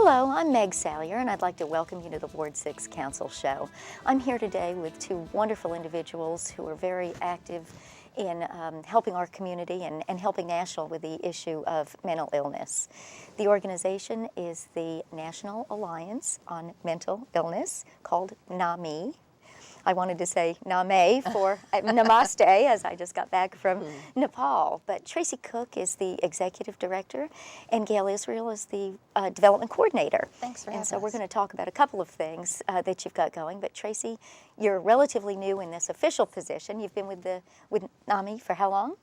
Hello, I'm Meg Salyer, and I'd like to welcome you to the Ward 6 Council Show. I'm here today with two wonderful individuals who are very active in helping our community and helping Nashville with the issue of mental illness. The organization is the National Alliance on Mental Illness, called NAMI. I wanted to say Name for Namaste, as I just got back from Nepal. But Tracy Cook is the executive director, and Gail Israel is the development coordinator. Thanks for having us. And so we're going to talk about a couple of things that you've got going. But Tracy, you're relatively new in this official position. You've been with NAMI for how long?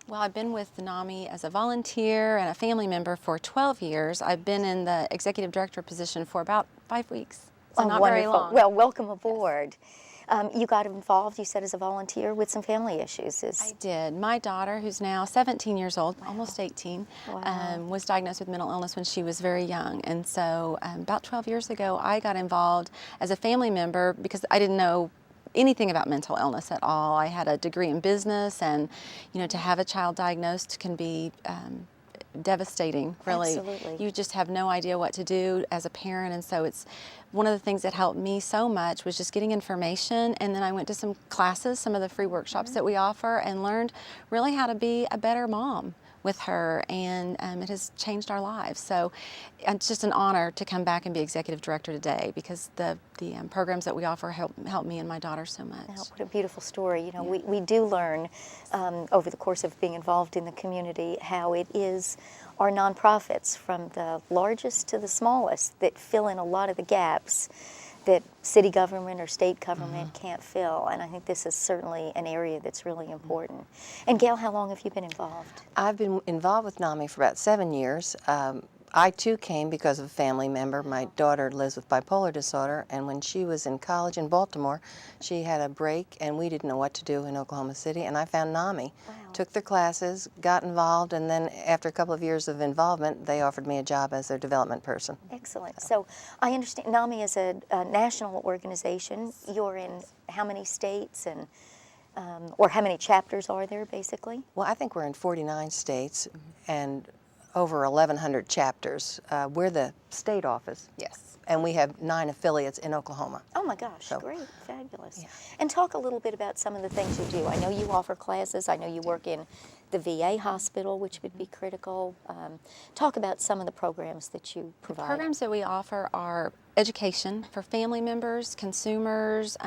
Well, I've been with the NAMI as a volunteer and a family member for 12 years. I've been in the executive director position for about 5 weeks, so not wonderful. very long. Well, welcome aboard. Yes. You got involved, you said, as a volunteer with some family issues. I did. My daughter, who's now 17 years old, almost 18, was diagnosed with mental illness when she was very young. And so about 12 years ago, I got involved as a family member because I didn't know anything about mental illness at all. I had a degree in business, and to have a child diagnosed can be devastating, really. Absolutely. You just have no idea what to do as a parent, and so it's one of the things that helped me so much was just getting information, and then I went to some classes, some of the free workshops that we offer, and learned really how to be a better mom with her, and it has changed our lives. So it's just an honor to come back and be executive director today, because the programs that we offer help me and my daughter so much. Oh, what a beautiful story. We do learn over the course of being involved in the community how it is our nonprofits, from the largest to the smallest, that fill in a lot of the gaps that city government or state government can't fill. And I think this is certainly an area that's really important. And Gail, how long have you been involved? I've been involved with NAMI for about 7 years. I too came because of a family member. My daughter lives with bipolar disorder, and when she was in college in Baltimore, she had a break and we didn't know what to do in Oklahoma City, and I found NAMI. Wow. Took their classes, got involved, and then after a couple of years of involvement, they offered me a job as their development person. Excellent. So I understand NAMI is a national organization. You're in how many states, and or how many chapters are there, basically? Well, I think we're in 49 states and over 1,100 chapters. We're the state office. Yes. And we have 9 affiliates in Oklahoma. Oh my gosh, So, great, fabulous. yeah. And talk a little bit about some of the things you do. I know you offer classes. I know you work in the VA hospital, which would be critical. Talk about some of the programs that you provide. The programs that we offer are education for family members, consumers,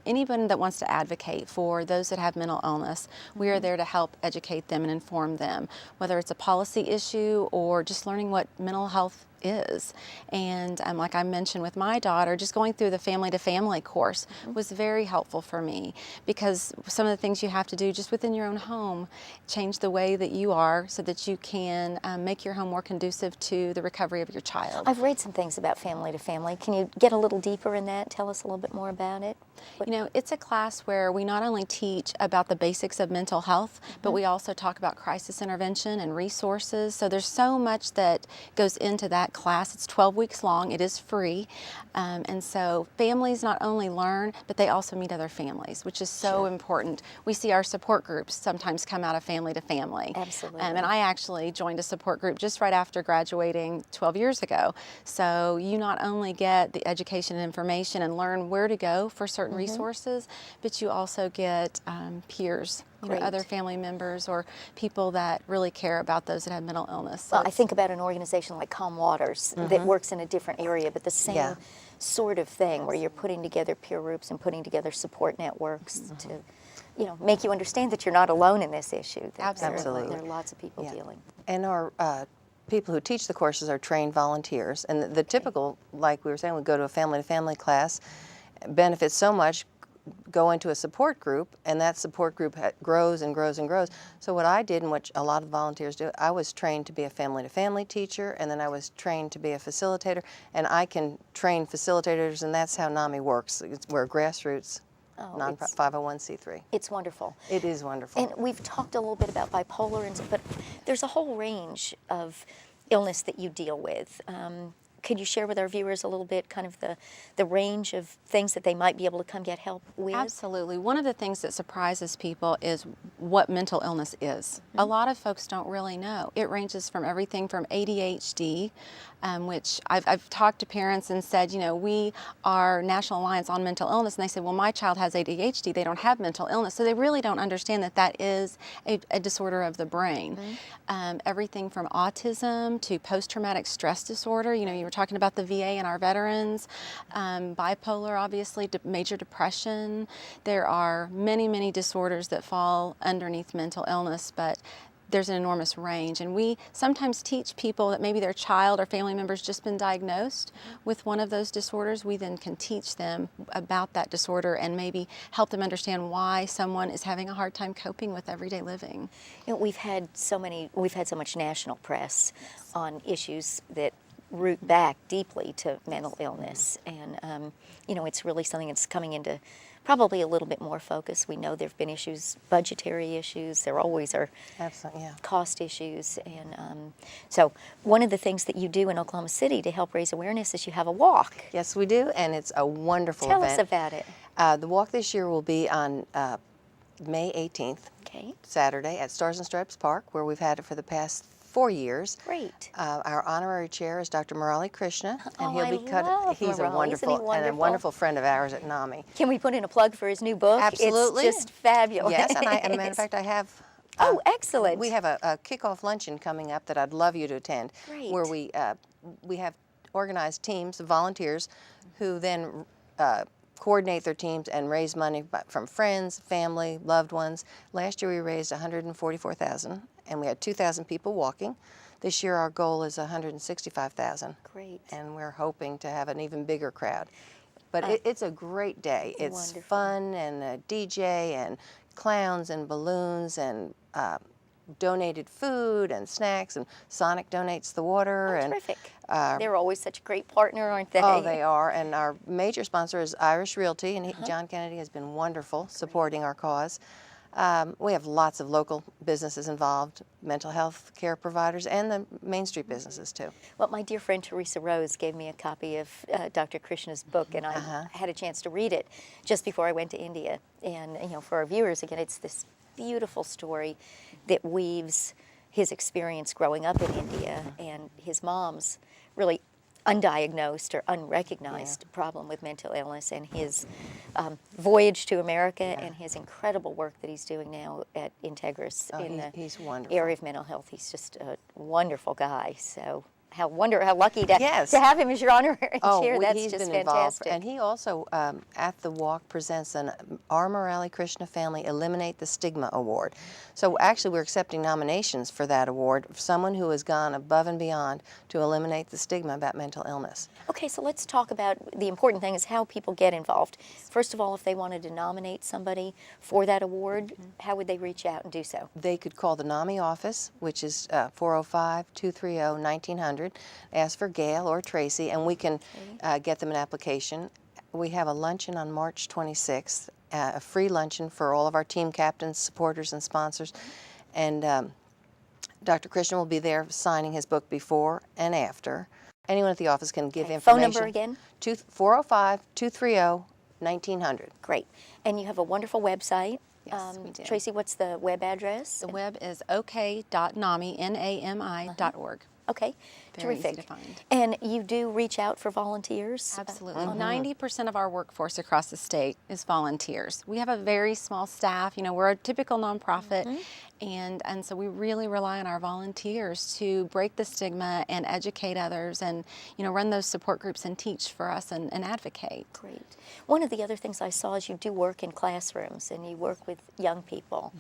anyone that wants to advocate for those that have mental illness. We are there to help educate them and inform them, whether it's a policy issue or just learning what mental health is. And like I mentioned with my daughter, just going through the family to family course was very helpful for me, because some of the things you have to do just within your own home change the way that you are so that you can make your home more conducive to the recovery of your child. I've read some things about family to family. Can you get a little deeper in that? Tell us a little bit more about it. It's a class where we not only teach about the basics of mental health, but we also talk about crisis intervention and resources. So there's so much that goes into that class. It's 12 weeks long. It is free. And so families not only learn, but they also meet other families, which is so important. We see our support groups sometimes come out of family to family. Absolutely. And I actually joined a support group just right after graduating 12 years ago. So you not only get the education and information and learn where to go for certain resources, but you also get peers, other family members or people that really care about those that have mental illness. So well, I think about an organization like Calm Waters that works in a different area, but the same sort of thing, where you're putting together peer groups and putting together support networks to make you understand that you're not alone in this issue. That Absolutely. There are lots of people dealing. And our people who teach the courses are trained volunteers. And the typical, like we were saying, we go to a family-to-family class, benefits so much, go into a support group, and that support group grows and grows and grows. So what I did, and what a lot of volunteers do, I was trained to be a family-to-family teacher, and then I was trained to be a facilitator, and I can train facilitators, and that's how NAMI works. We're a grassroots 501c3. It's wonderful. It is wonderful. And we've talked a little bit about bipolar, but there's a whole range of illness that you deal with. could you share with our viewers a little bit kind of the range of things that they might be able to come get help with? Absolutely. One of the things that surprises people is what mental illness is. A lot of folks don't really know. It ranges from everything from ADHD, which I've talked to parents and said, you know, we are National Alliance on Mental Illness, and they said, well, my child has ADHD, they don't have mental illness. So they really don't understand that that is a disorder of the brain. Everything from autism to post-traumatic stress disorder. You know, you were talking about the VA and our veterans, bipolar, obviously, major depression. There are many, many disorders that fall underneath mental illness, but there's an enormous range. And we sometimes teach people that maybe their child or family member's just been diagnosed with one of those disorders. We then can teach them about that disorder and maybe help them understand why someone is having a hard time coping with everyday living. You know, we've had so much national press on issues that root back deeply to mental illness, and you know, it's really something that's coming into probably a little bit more focus. We know there have been issues, budgetary issues. There always are. Absolutely, yeah. Cost issues, and so one of the things that you do in Oklahoma City to help raise awareness is you have a walk. Yes, we do, and it's a wonderful Tell event. us about it. The walk this year will be on May 18th, Okay. Saturday, at Stars and Stripes Park, where we've had it for the past 4 years. Great. Our honorary chair is Dr. Murali Krishna, and Oh, he'll be I love he's Murali. a Isn't he wonderful and a wonderful? wonderful friend of ours at NAMI. Can we put in a plug for his new book? Absolutely. It's just fabulous. Yes, and as a matter of fact, I have. Oh, excellent. We have a kickoff luncheon coming up that I'd love you to attend, Great. where we have organized teams of volunteers who then coordinate their teams and raise money from friends, family, loved ones. Last year we raised $144,000, and we had 2,000 people walking. This year our goal is $165,000. Great. And we're hoping to have an even bigger crowd. But it's a great day. It's Wonderful. fun, and a DJ and clowns and balloons and donated food and snacks, and Sonic donates the water. Oh, and terrific. They're always such a great partner, aren't they? Oh, they are. And our major sponsor is Irish Realty, and John Kennedy has been wonderful supporting our cause. We have lots of local businesses involved, mental health care providers, and the Main Street businesses too. Well, my dear friend Teresa Rose gave me a copy of Dr. Krishna's book, and I had a chance to read it just before I went to India. And you know, for our viewers, again, it's this beautiful story that weaves his experience growing up in India and his mom's really undiagnosed or unrecognized problem with mental illness, and his voyage to America, and his incredible work that he's doing now at Integris in He's the wonderful. area of mental health. He's just a wonderful guy. So how lucky to Yes. have him as your honorary Oh, chair. That's he's just been involved. fantastic. And he also, at the walk, presents our Murali Krishna Family Eliminate the Stigma Award. So actually we're accepting nominations for that award, for someone who has gone above and beyond to eliminate the stigma about mental illness. Okay, so let's talk about the important thing is how people get involved. First of all, if they wanted to nominate somebody for that award, how would they reach out and do so? They could call the NAMI office, which is 405-230-1900, ask for Gail or Tracy, and we can get them an application. We have a luncheon on March 26th, a free luncheon for all of our team captains, supporters, and sponsors. And Dr. Krishna will be there signing his book before and after. Anyone at the office can give information. Phone number again? 405-230-1900. Great. And you have a wonderful website. Yes, we do. Tracy, what's the web address? The web is ok.nami.org. Okay, Very terrific. easy to find. And you do reach out for volunteers? Absolutely. 90% of our workforce across the state is volunteers. We have a very small staff. You know, we're a typical nonprofit, and so we really rely on our volunteers to break the stigma and educate others, and you know, run those support groups and teach for us and advocate. Great. One of the other things I saw is you do work in classrooms and you work with young people.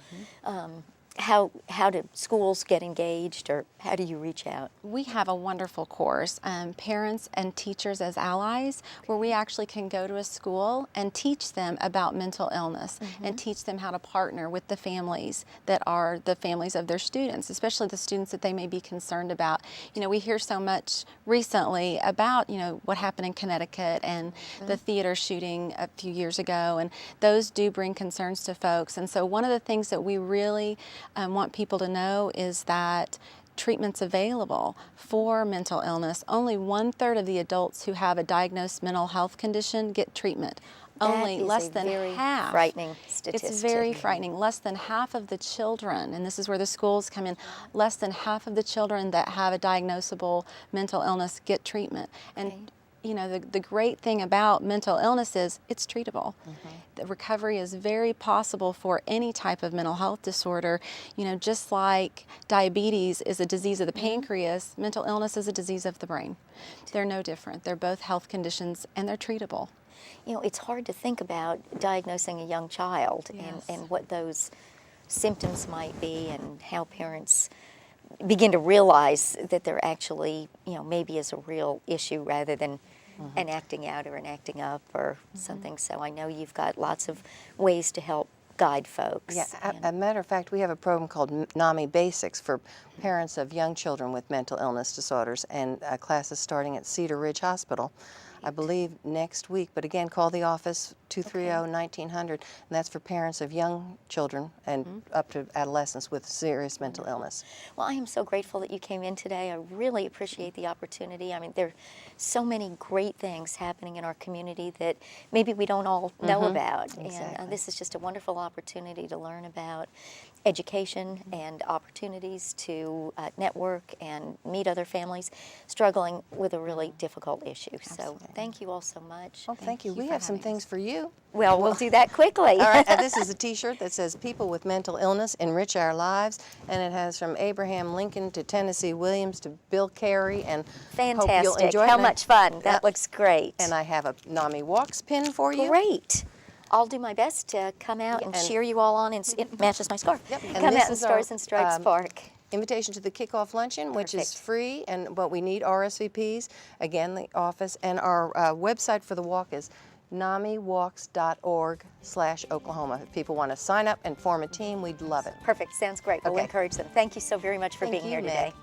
How do schools get engaged, or how do you reach out? We have a wonderful course, Parents and Teachers as Allies, where we actually can go to a school and teach them about mental illness and teach them how to partner with the families that are the families of their students, especially the students that they may be concerned about. You know, we hear so much recently about, you know, what happened in Connecticut and the theater shooting a few years ago, and those do bring concerns to folks. And so one of the things that we really want people to know is that treatments available for mental illness. Only 1/3 of the adults who have a diagnosed mental health condition get treatment. Only less than half. Frightening statistic. It's very frightening. Less than half of the children, and this is where the schools come in, less than half of the children that have a diagnosable mental illness get treatment. And you know, the great thing about mental illness is it's treatable. The recovery is very possible for any type of mental health disorder. You know, just like diabetes is a disease of the pancreas, mental illness is a disease of the brain. They're no different. They're both health conditions and they're treatable. You know, it's hard to think about diagnosing a young child and what those symptoms might be and how parents begin to realize that there actually, you know, maybe is a real issue rather than an acting out or an acting up or something. So I know you've got lots of ways to help guide folks. Yeah, a matter of fact, we have a program called NAMI Basics for parents of young children with mental illness disorders, and classes starting at Cedar Ridge Hospital, I believe next week. But again, call the office 230-1900, and that's for parents of young children and up to adolescents with serious mental illness. Well, I am so grateful that you came in today. I really appreciate the opportunity. I mean, there are so many great things happening in our community that maybe we don't all know about. Exactly. And this is just a wonderful opportunity to learn about education and opportunities to network and meet other families struggling with a really difficult issue. Absolutely. So thank you all so much. Well, thank you. We have some things for you. Well, we'll do that quickly. All right, this is a T-shirt that says "People with Mental Illness Enrich Our Lives," and it has from Abraham Lincoln to Tennessee Williams to Bill Carey, and Fantastic. hope you'll enjoy it. How much fun. That looks great. And I have a NAMI Walks pin for you. Great. I'll do my best to come out and cheer you all on, and it matches my scarf. Yep. And Come this out in is our, Stars and Stripes Park. Invitation to the kickoff luncheon, which is Perfect. free, but we need RSVPs. Again, the office, and our website for the walk is namiwalks.org/Oklahoma. If people want to sign up and form a team, we'd love it. Perfect. Sounds great. We'll Okay. encourage them. Thank you so very much for Thank being you, here Meg. today.